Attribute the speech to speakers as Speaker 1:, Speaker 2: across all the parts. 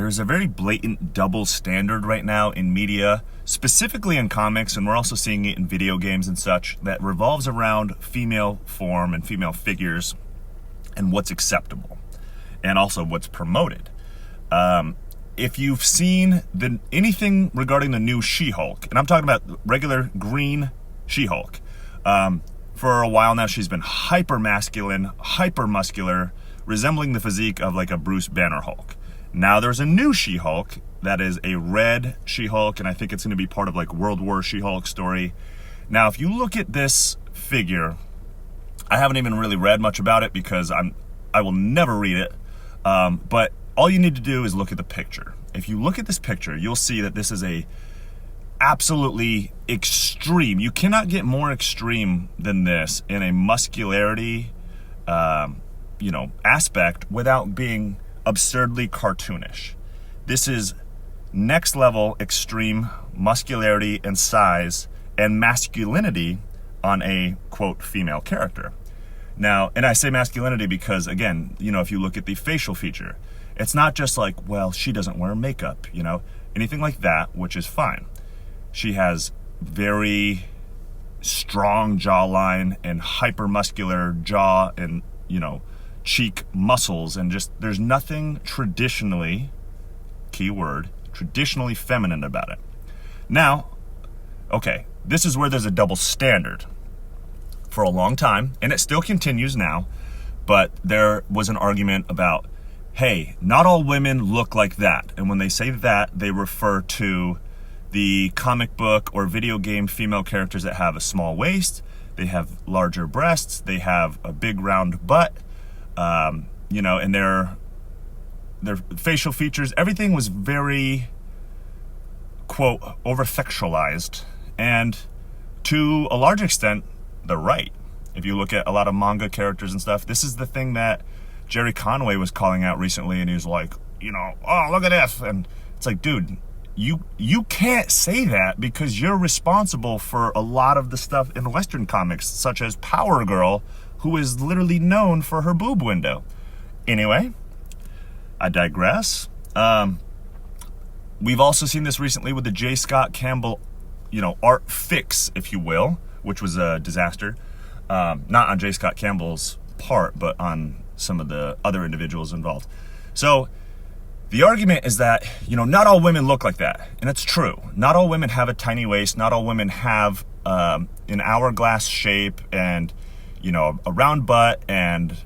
Speaker 1: there's a very blatant double standard right now in media, specifically in comics, and we're also seeing it in video games and such, that revolves around female form and female figures and what's acceptable and also what's promoted. If you've seen anything regarding the new She-Hulk, and I'm talking about regular green She-Hulk, for a while now she's been hyper masculine, hyper muscular, resembling the physique of like a Bruce Banner Hulk. Now there's a new She-Hulk that is a red She-Hulk, and I think it's going to be part of like World War She-Hulk story. Now if you look at this figure, I haven't even really read much about it because I will never read it, but all you need to do is look at the picture. If you look at this picture, you'll see that this is a absolutely extreme. You cannot get more extreme than this in a muscularity, aspect without being absurdly cartoonish. This is next level extreme muscularity and size and masculinity on a quote female character. Now, and I say masculinity because again, if you look at the facial feature, it's not just like, well, she doesn't wear makeup, anything like that, which is fine. She has very strong jawline and hypermuscular jaw and, cheek muscles, and just there's nothing traditionally, keyword, traditionally feminine about it. Now, okay, this is where there's a double standard. For a long time, and it still continues now, but there was an argument about, hey, not all women look like that. And when they say that, they refer to the comic book or video game female characters that have a small waist, they have larger breasts, they have a big round butt, and their facial features, everything was very, quote, over-sexualized. And to a large extent, they're right. If you look at a lot of manga characters and stuff, this is the thing that Jerry Conway was calling out recently, and he was like, oh, look at this. And it's like, dude, you can't say that because you're responsible for a lot of the stuff in Western comics, such as Power Girl, who is literally known for her boob window. Anyway, I digress. We've also seen this recently with the J. Scott Campbell, art fix, if you will, which was a disaster. Not on J. Scott Campbell's part, but on some of the other individuals involved. So the argument is that, not all women look like that. And it's true. Not all women have a tiny waist. Not all women have an hourglass shape and, a round butt and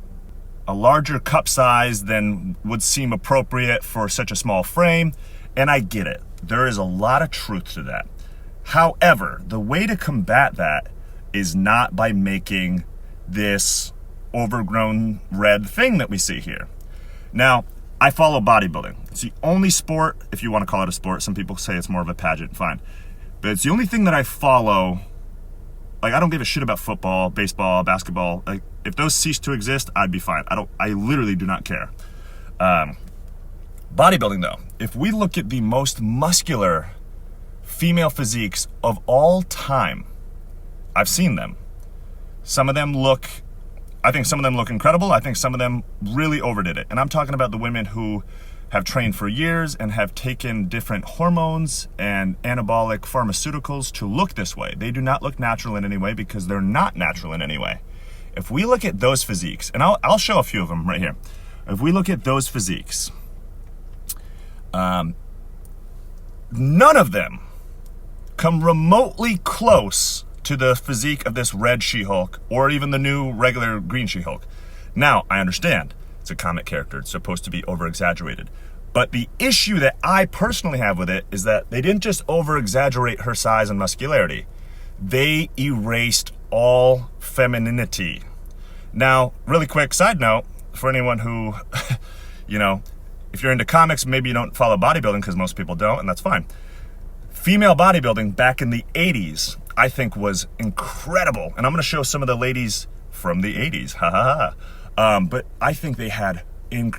Speaker 1: a larger cup size than would seem appropriate for such a small frame. And I get it. There is a lot of truth to that. However, the way to combat that is not by making this overgrown red thing that we see here. Now, I follow bodybuilding. It's the only sport, if you want to call it a sport. Some people say it's more of a pageant, fine. But it's the only thing that I follow. Like, I don't give a shit about football, baseball, basketball. Like, if those cease to exist, I'd be fine. I literally do not care. Bodybuilding, though, if we look at the most muscular female physiques of all time, I've seen them. I think some of them look incredible. I think some of them really overdid it. And I'm talking about the women who have trained for years and have taken different hormones and anabolic pharmaceuticals to look this way. They do not look natural in any way because they're not natural in any way. If we look at those physiques, and I'll show a few of them right here. If we look at those physiques, none of them come remotely close to the physique of this red She-Hulk or even the new regular green She-Hulk. Now, I understand. It's a comic character. It's supposed to be over-exaggerated. But the issue that I personally have with it is that they didn't just over-exaggerate her size and muscularity. They erased all femininity. Now, really quick side note, for anyone who, if you're into comics, maybe you don't follow bodybuilding because most people don't, and that's fine. Female bodybuilding back in the 80s, I think, was incredible. And I'm going to show some of the ladies from the 80s. Ha ha ha. But I think they had,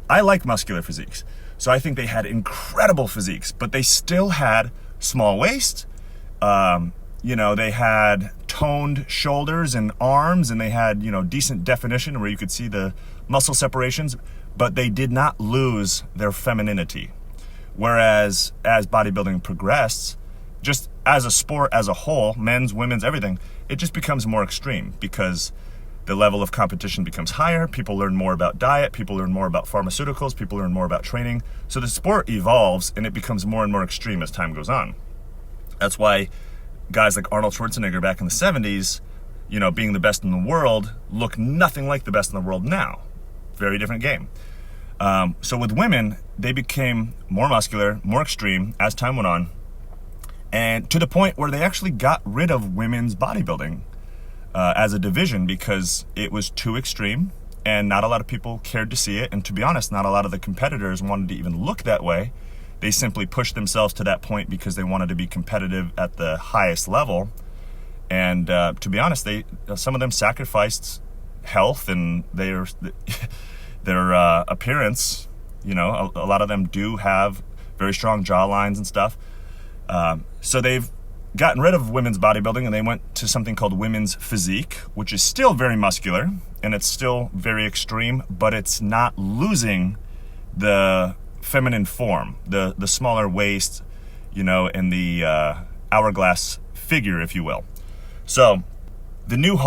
Speaker 1: I like muscular physiques. So I think they had incredible physiques, but they still had small waist. They had toned shoulders and arms, and they had, decent definition where you could see the muscle separations, but they did not lose their femininity. Whereas as bodybuilding progressed, just as a sport as a whole, men's, women's, everything, it just becomes more extreme because the level of competition becomes higher. People learn more about diet. People learn more about pharmaceuticals. People learn more about training. So the sport evolves and it becomes more and more extreme as time goes on. That's why guys like Arnold Schwarzenegger back in the 70s, being the best in the world, look nothing like the best in the world now. Very different game. So with women, they became more muscular, more extreme as time went on, and to the point where they actually got rid of women's bodybuilding as a division because it was too extreme and not a lot of people cared to see it. And to be honest, not a lot of the competitors wanted to even look that way. They simply pushed themselves to that point because they wanted to be competitive at the highest level. And to be honest, some of them sacrificed health and their appearance. A lot of them do have very strong jawlines and stuff. So they've gotten rid of women's bodybuilding and they went to something called women's physique, which is still very muscular and it's still very extreme, but it's not losing the feminine form, the smaller waist, and the hourglass figure, if you will. So the new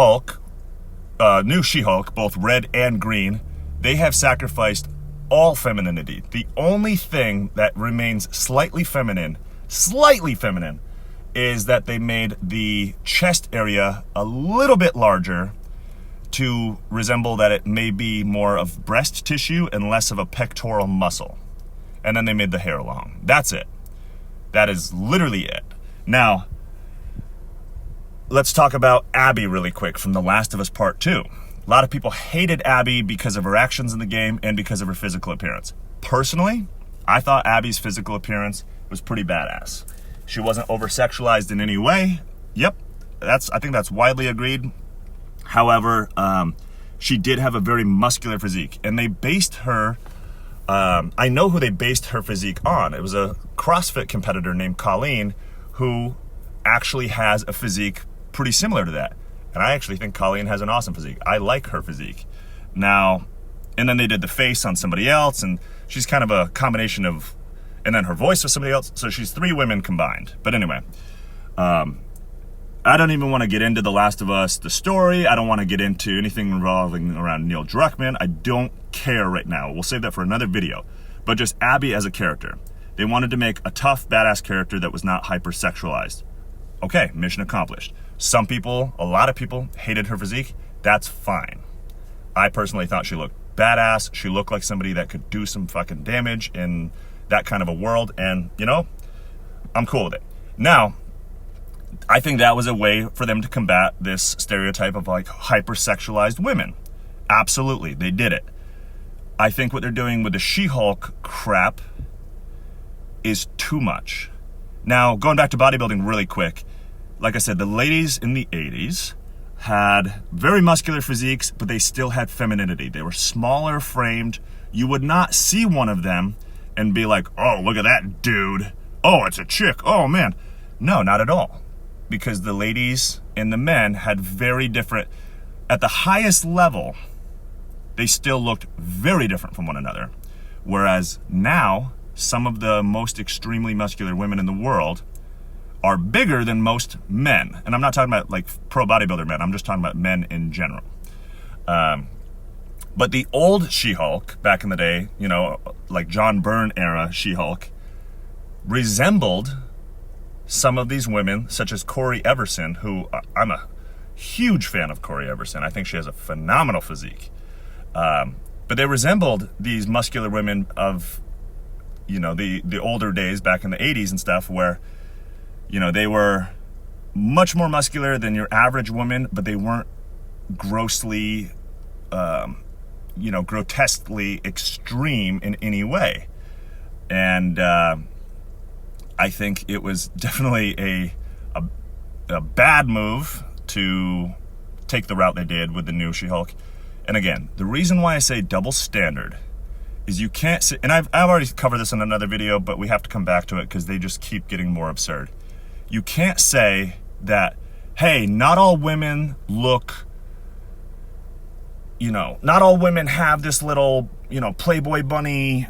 Speaker 1: She-Hulk, both red and green, they have sacrificed all femininity. The only thing that remains slightly feminine, is that they made the chest area a little bit larger to resemble that it may be more of breast tissue and less of a pectoral muscle. And then they made the hair long. That's it. That is literally it. Now, let's talk about Abby really quick from The Last of Us Part 2. A lot of people hated Abby because of her actions in the game and because of her physical appearance. Personally, I thought Abby's physical appearance was pretty badass. She wasn't over-sexualized in any way. Yep, I think that's widely agreed. However, she did have a very muscular physique, and they based her, I know who they based her physique on. It was a CrossFit competitor named Colleen who actually has a physique pretty similar to that. And I actually think Colleen has an awesome physique. I like her physique. Now, and then they did the face on somebody else, and she's kind of a combination of, and then her voice was somebody else. So she's 3 women combined. But anyway, I don't even want to get into The Last of Us, the story. I don't want to get into anything revolving around Neil Druckmann. I don't care right now. We'll save that for another video. But just Abby as a character. They wanted to make a tough, badass character that was not hypersexualized. Okay, mission accomplished. Some people, a lot of people, hated her physique. That's fine. I personally thought she looked badass. She looked like somebody that could do some fucking damage in that kind of a world. And, I'm cool with it. Now, I think that was a way for them to combat this stereotype of like hypersexualized women. Absolutely, they did it. I think what they're doing with the She-Hulk crap is too much. Now, going back to bodybuilding really quick, like I said, the ladies in the 80s had very muscular physiques, but they still had femininity. They were smaller framed. You would not see one of them and be like, oh, look at that dude. Oh, it's a chick. Oh, man. No, not at all. Because the ladies and the men had very different, at the highest level, they still looked very different from one another. Whereas now, some of the most extremely muscular women in the world are bigger than most men. And I'm not talking about like pro bodybuilder men. I'm just talking about men in general. But the old She-Hulk back in the day, like John Byrne era She-Hulk, resembled some of these women, such as Corey Everson, who I'm a huge fan of Corey Everson. I think she has a phenomenal physique. But they resembled these muscular women of, the older days back in the 80s and stuff where, they were much more muscular than your average woman, but they weren't grossly, grotesquely extreme in any way. And I think it was definitely a bad move to take the route they did with the new She-Hulk. And again, the reason why I say double standard is you can't say, and I've already covered this in another video, but we have to come back to it because they just keep getting more absurd. You can't say that, hey, not all women look, not all women have this little, Playboy bunny,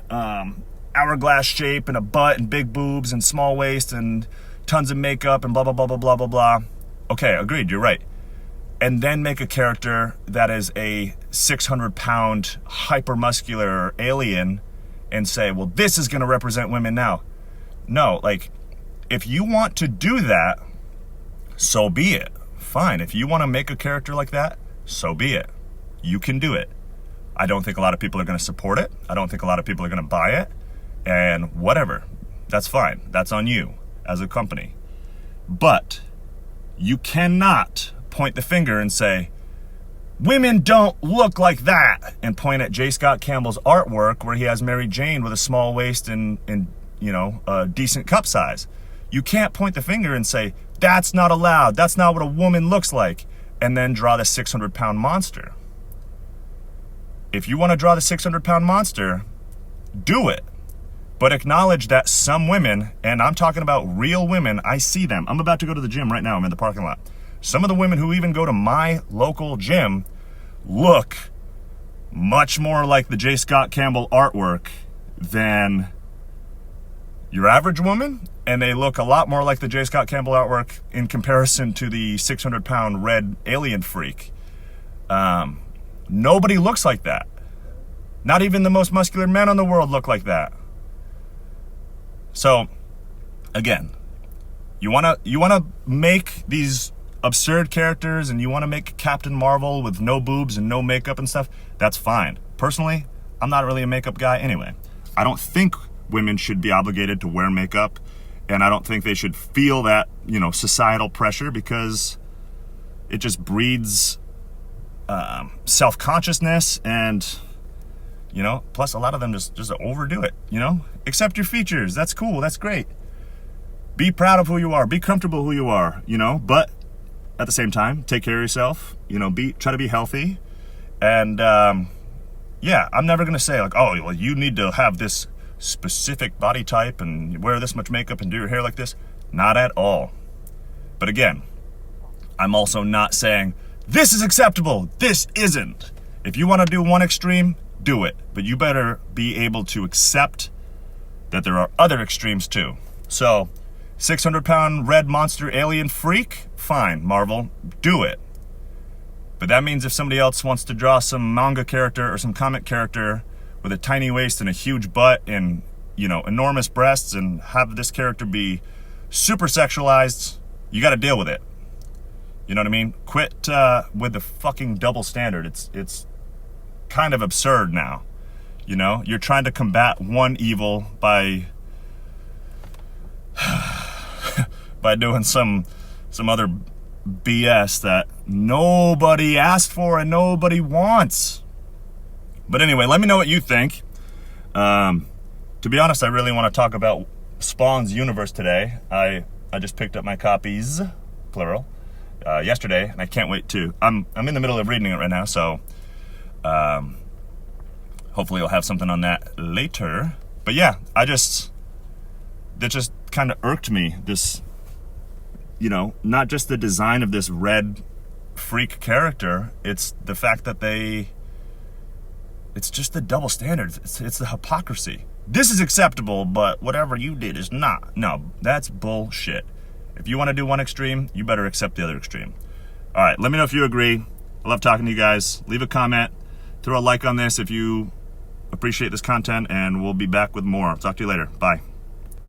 Speaker 1: hourglass shape and a butt and big boobs and small waist and tons of makeup and blah, blah, blah, blah, blah, blah, blah. Okay, agreed, you're right. And then make a character that is a 600-pound hypermuscular alien and say, well, this is going to represent women now. No, like, if you want to do that, so be it. Fine. If you want to make a character like that, so be it. You can do it. I don't think a lot of people are going to support it. I don't think a lot of people are going to buy it. And whatever. That's fine. That's on you as a company. But you cannot point the finger and say, women don't look like that, and point at J. Scott Campbell's artwork where he has Mary Jane with a small waist and a decent cup size. You can't point the finger and say, that's not allowed, that's not what a woman looks like, and then draw the 600-pound monster. If you want to draw the 600-pound monster, do it. But acknowledge that some women, and I'm talking about real women, I see them. I'm about to go to the gym right now, I'm in the parking lot. Some of the women who even go to my local gym look much more like the J. Scott Campbell artwork than your average woman, and they look a lot more like the J. Scott Campbell artwork in comparison to the 600-pound red alien freak. Nobody looks like that. Not even the most muscular men in the world look like that. So, again, you wanna make these absurd characters and you want to make Captain Marvel with no boobs and no makeup and stuff, that's fine. Personally, I'm not really a makeup guy anyway. I don't think women should be obligated to wear makeup, and I don't think they should feel that, societal pressure, because it just breeds self-consciousness, and plus a lot of them just overdo it. Accept your features. That's cool. That's great. Be proud of who you are. Be comfortable who you are. But at the same time, take care of yourself, try to be healthy. And I'm never going to say like, oh, well, you need to have this specific body type and wear this much makeup and do your hair like this. Not at all. But again, I'm also not saying this is acceptable, this isn't. If you want to do one extreme, do it. But you better be able to accept that there are other extremes too. So, 600-pound red monster alien freak? Fine, Marvel, do it. But that means if somebody else wants to draw some manga character or some comic character with a tiny waist and a huge butt and, enormous breasts, and have this character be super sexualized, you gotta deal with it. You know what I mean? Quit with the fucking double standard. It's kind of absurd now. You're trying to combat one evil by doing some other BS that nobody asked for and nobody wants. But anyway, let me know what you think. To be honest, I really want to talk about Spawn's universe today. I just picked up my copies, plural, yesterday, and I can't wait to. I'm in the middle of reading it right now, so hopefully I'll have something on that later. But yeah, that just kind of irked me. This, not just the design of this red freak character, it's the fact that it's just the double standards. It's the hypocrisy. This is acceptable, but whatever you did is not. No, that's bullshit. If you want to do one extreme, you better accept the other extreme. All right, let me know if you agree. I love talking to you guys. Leave a comment, throw a like on this if you appreciate this content, and we'll be back with more. Talk to you later. Bye.